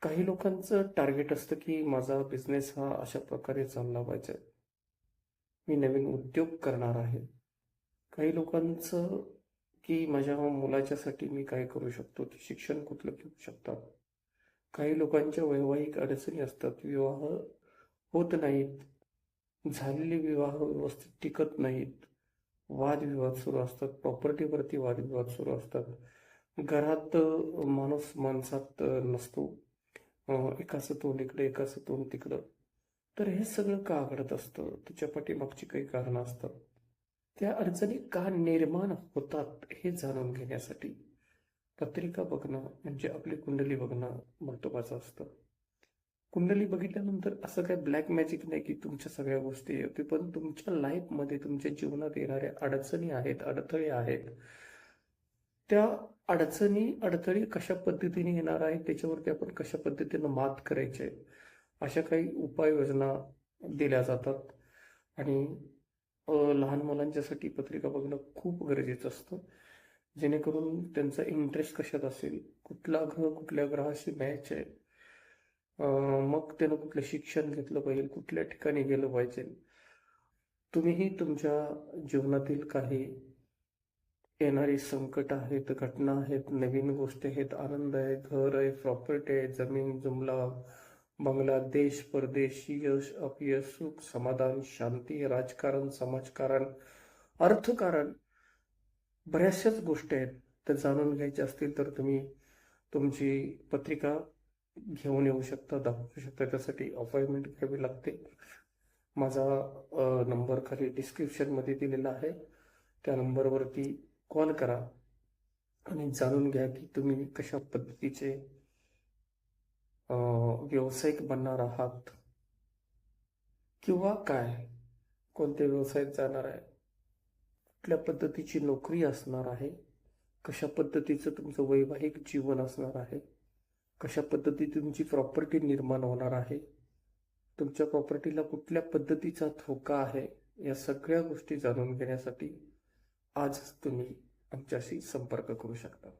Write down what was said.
काही लोकांचं टार्गेट असतं की माझा बिझनेस हा अशा प्रकारे चालला पाहिजे. मी नवीन उद्योग करणार आहे. काही लोकांचं की माझ्या मुलाच्यासाठी मी काय करू शकतो, ते शिक्षण कुठलं घेऊ शकतात. काही लोकांच्या वैवाहिक अडचणी असतात, विवाह होत नाहीत, झालेले विवाह व्यवस्थित टिकत नाहीत, वादविवाद सुरू असतात, प्रॉपर्टीवरती वादविवाद सुरू असतात. घरात माणूस माणसात नसतो. एकाचं तोंड इकडे एकाचं तोंड तिकडं. तर हे सगळं का घडत असतं, त्याच्या पाठीमागची काही कारणं असतात. त्या अडचणी का निर्माण होतात हे जाणून घेण्यासाठी पत्रिका बघणं म्हणजे आपली कुंडली बघणं महत्वाचं असतं. कुंडली बघितल्यानंतर असं काय ब्लॅक मॅजिक नाही की तुमच्या सगळ्या गोष्टी होती, पण तुमच्या लाईफमध्ये तुमच्या जीवनात येणाऱ्या अडचणी आहेत, अडथळे आहेत. त्या अडचणी कशा पद्धतीने येणार आहेत, त्याच्यावरती आपण कशा पद्धतीनं मात करायचे, अशा काही उपाययोजना दिल्या जातात. आणि लहान मुलांच्यासाठी पत्रिका बघणं खूप गरजेचं असतं, जेणेकरून त्यांचा इंटरेस्ट कशात असेल, कुठला ग्रह कुठल्या ग्रहाशी मॅच आहे, मग त्यानं कुठलं शिक्षण घेतलं पाहिजे, कुठल्या ठिकाणी गेलं पाहिजे. तुम्हीही तुमच्या जीवनातील काही येणारी संकट आहेत, घटना आहेत, नवीन गोष्टी आहेत, आनंद आहे, घर आहे, प्रॉपर्टी आहे, जमीन जुमला, बंगला, देश परदेश, यश अपयश, सुख समाधान, शांती, राजकारण, समाजकारण, अर्थकारण, बऱ्याचशाच गोष्टी आहेत. त्या जाणून घ्यायच्या असतील तर तुम्ही तुमची पत्रिका घेऊन येऊ शकता, दाखवू शकता. त्यासाठी अपॉइंटमेंट घ्यावी लागते. माझा नंबर खाली डिस्क्रिप्शनमध्ये दिलेला आहे. त्या नंबरवरती कॉल करा आणि जाणून घ्या की तुम्ही कशा पद्धतीचे व्यावसायिक बनणार आहात किंवा काय, कोणत्या व्यवसायात जाणार आहे, कुठल्या पद्धतीची नोकरी असणार आहे, कशा पद्धतीचं तुमचं वैवाहिक जीवन असणार आहे, कशा पद्धतीने तुमची प्रॉपर्टी निर्माण होणार आहे, तुमच्या प्रॉपर्टीला कुठल्या पद्धतीचा धोका आहे, या सगळ्या गोष्टी जाणून घेण्यासाठी आजच तुम्ही आमच्याशी संपर्क करू शकता.